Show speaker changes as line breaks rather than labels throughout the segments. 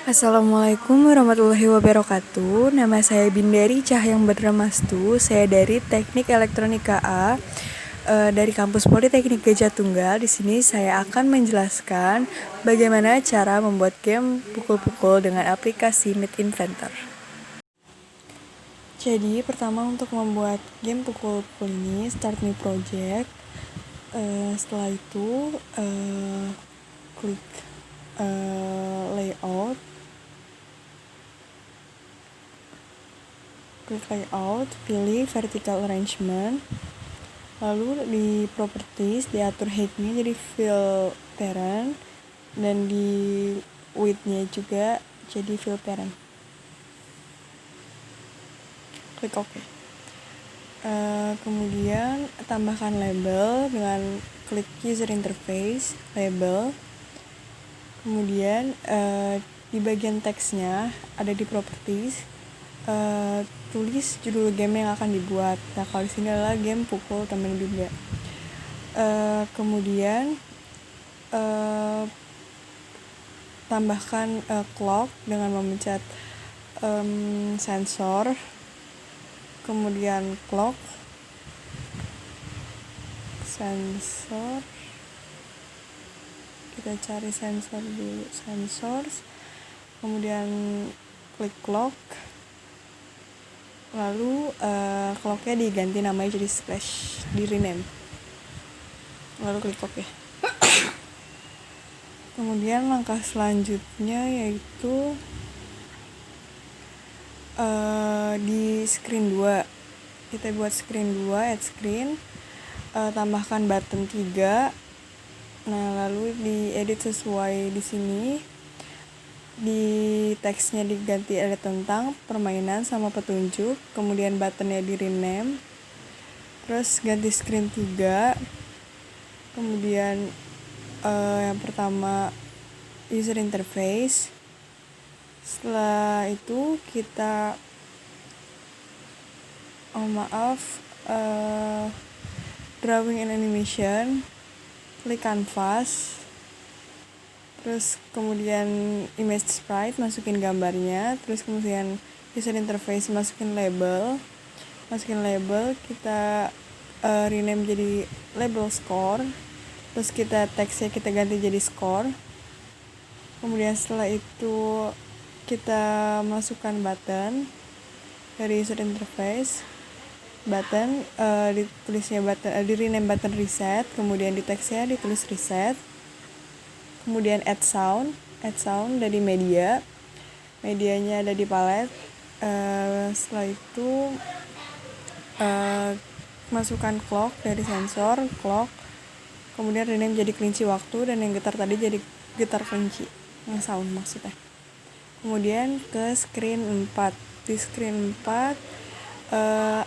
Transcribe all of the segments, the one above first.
Assalamualaikum warahmatullahi wabarakatuh. Nama saya Bindari Cahyang Badramastu. Saya dari Teknik Elektronika A dari kampus Politeknik Gajah Tunggal. Di sini saya akan menjelaskan bagaimana cara membuat game pukul-pukul dengan aplikasi Meet Inventor. Jadi pertama untuk membuat game pukul-pukul ini, start new project. Setelah itu klik layout. Klik layout, pilih vertical arrangement, lalu di properties diatur height-nya jadi fill parent, dan di width-nya juga jadi fill parent. Klik OK. Kemudian tambahkan label dengan klik user interface, label. Kemudian di bagian teksnya ada di properties, tulis judul game yang akan dibuat. Nah, kalau di sini adalah game pukul teman juga. Kemudian tambahkan clock dengan memencet sensor, kemudian clock, sensor. Kita cari sensor dulu, sensors, kemudian klik clock. Lalu clocknya diganti namanya jadi splash, di rename. Lalu klik OK. Kemudian langkah selanjutnya yaitu di screen 2. Kita buat screen 2, add screen, tambahkan button 3. Nah, lalu diedit sesuai di sini. Di teksnya diganti ada tentang permainan sama petunjuk, kemudian buttonnya di rename, terus ganti screen 3, kemudian yang pertama user interface. Setelah itu kita drawing and animation, klik canvas, terus kemudian image sprite, masukin gambarnya, terus kemudian user interface, masukin label, kita rename jadi label score, terus kita teksnya kita ganti jadi score. Kemudian setelah itu kita masukkan button dari user interface, button ditulisnya button, di rename button reset, kemudian di teksnya ditulis reset. Kemudian add sound dari medianya ada di palette. Setelah itu masukkan clock dari sensor, clock, kemudian rename jadi kelinci waktu, dan yang getar tadi jadi getar kelinci, yang sound maksudnya. Kemudian ke screen 4. Di screen 4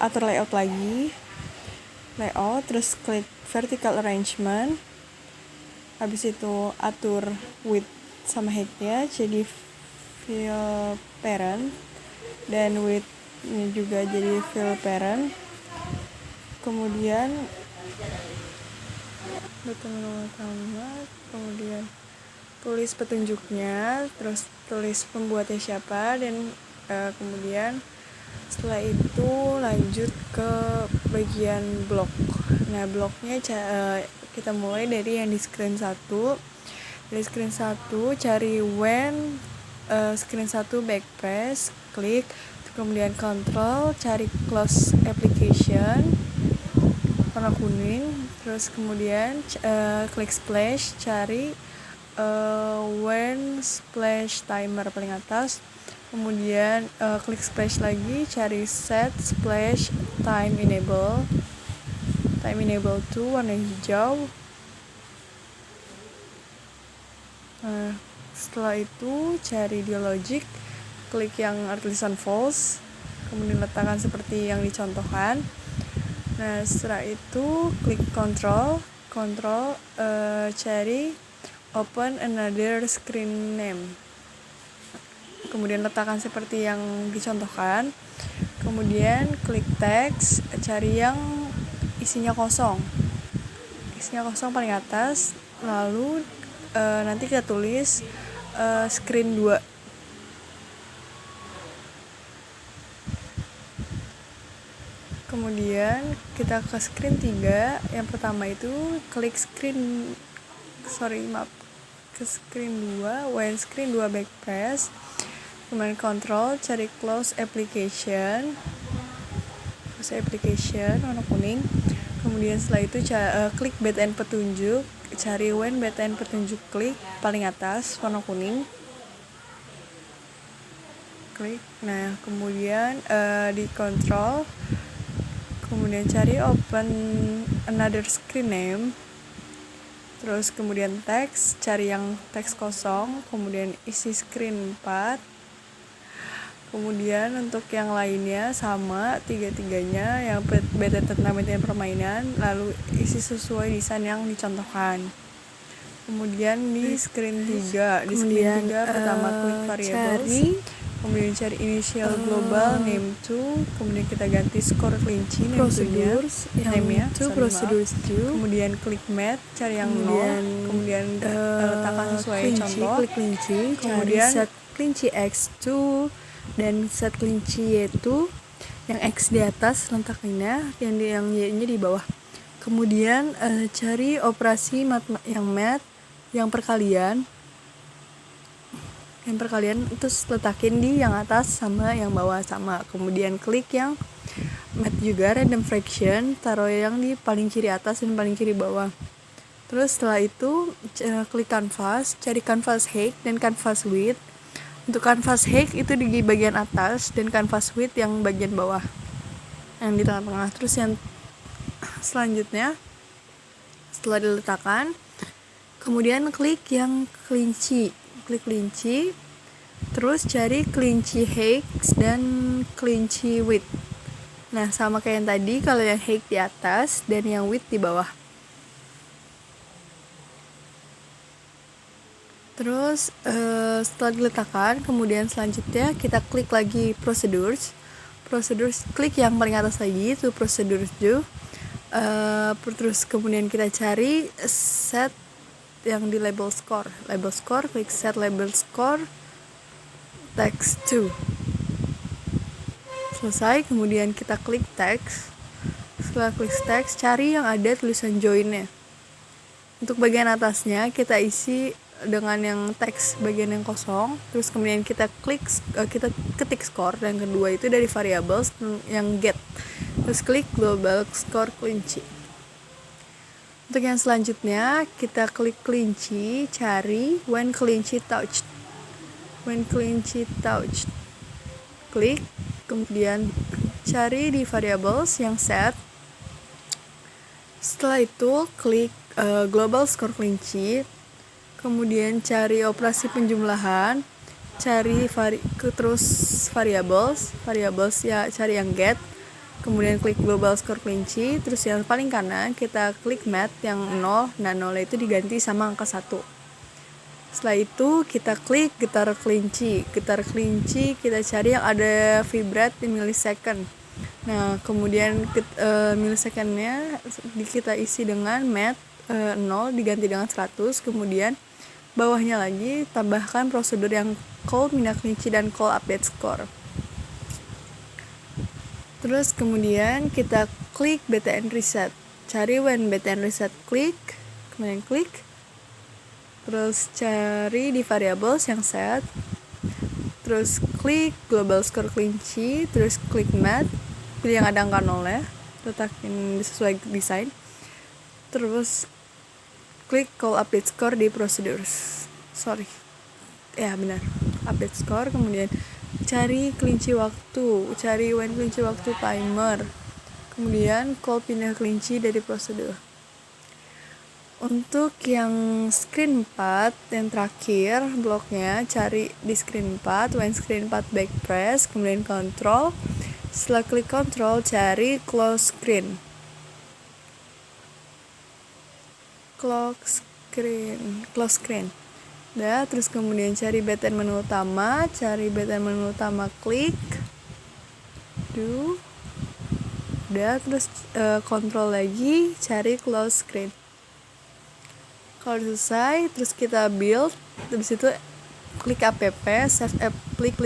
atur layout lagi, terus klik vertical arrangement. Habis itu atur width sama height-nya jadi fill parent, dan width-nya juga jadi fill parent. Kemudian kemudian tulis petunjuknya, terus tulis pembuatnya siapa, dan kemudian setelah itu lanjut ke bagian blok. Nah, bloknya kita mulai dari yang di screen 1. Dari screen 1 cari when screen 1 backpress, klik, kemudian control, cari close application warna kuning, terus kemudian klik splash, cari when splash timer paling atas, kemudian klik splash lagi, cari set splash time enable 2 warna hijau. Setelah itu cari di logic, klik yang tulisan false, kemudian letakkan seperti yang dicontohkan. Nah, setelah itu klik control, cari open another screen name, kemudian letakkan seperti yang dicontohkan. Kemudian klik text, cari yang isinya kosong paling atas, lalu nanti kita tulis screen 2. Kemudian kita ke screen 3. Yang pertama itu klik screen ke screen 2, when screen 2 back press, kemudian control, cari close application warna kuning. Kemudian setelah itu klik btn petunjuk, cari when btn petunjuk klik paling atas warna kuning, klik. Nah kemudian di control, kemudian cari open another screen name, terus kemudian teks, cari yang teks kosong, kemudian isi screen 4. Kemudian untuk yang lainnya sama, tiga-tiganya yang btn tentang btn permainan, lalu isi sesuai desain yang dicontohkan. Kemudian di screen 3, pertama klik variables, kemudian cari initial global name to, kemudian kita ganti skor kelinci
procedures procedures to,
kemudian klik math, cari yang 0, kemudian letakkan sesuai contoh,
klik kelinci,
kemudian
set kelinci x2 dan set kelinci y2, yang x di atas letaknya, yang y-nya di bawah. Kemudian cari operasi yang math yang perkalian, terus letakin di yang atas sama yang bawah sama. Kemudian klik yang math juga, random fraction, taruh yang di paling kiri atas dan paling kiri bawah. Terus setelah itu klik canvas, cari canvas height dan canvas width. Untuk canvas height itu di bagian atas dan canvas width yang bagian bawah, yang di tengah-tengah. Terus yang selanjutnya setelah diletakkan, kemudian klik yang kelinci, terus cari kelinci height dan kelinci width. Nah sama kayak yang tadi, kalau yang height di atas dan yang width di bawah. Terus setelah diletakkan, kemudian selanjutnya kita klik lagi procedures, klik yang paling atas lagi itu procedures do. Terus kemudian kita cari set yang di label score, klik set label score text 2. Selesai, kemudian kita klik text. Setelah klik text, cari yang ada tulisan join-nya. Untuk bagian atasnya kita isi dengan yang teks bagian yang kosong, terus kemudian kita ketik skor, dan kedua itu dari variables yang get, terus klik global score kelinci. Untuk yang selanjutnya kita klik kelinci, cari when kelinci touched, klik, kemudian cari di variables yang set. Setelah itu klik global score kelinci, kemudian cari operasi penjumlahan, cari terus variables ya, cari yang get, kemudian klik global score kelinci, terus yang paling kanan kita klik math yang 0, nah 0 itu diganti sama angka 1. Setelah itu kita klik getar kelinci, kita cari yang ada vibrate di millisecond. Nah kemudian millisecondnya kita isi dengan math 0 diganti dengan 100, kemudian bawahnya lagi tambahkan prosedur yang call pindah kelinci dan call update score. Terus kemudian kita klik btn reset, cari when btn reset klik, kemudian klik, terus cari di variables yang set, terus klik global score kelinci, terus klik math, pilih yang ada angka 0-nya, letakin sesuai desain, terus klik call update score di procedures, update score, kemudian cari kelinci waktu, cari when kelinci waktu timer, kemudian call pindah kelinci dari prosedur. Untuk yang screen 4 yang terakhir bloknya, cari di screen 4, when screen 4 back press, kemudian control. Setelah klik control, cari close screen. Terus kemudian cari btn menu utama, klik terus kontrol lagi, cari close screen. Kalau selesai, terus kita build, habis itu klik app, save app, klik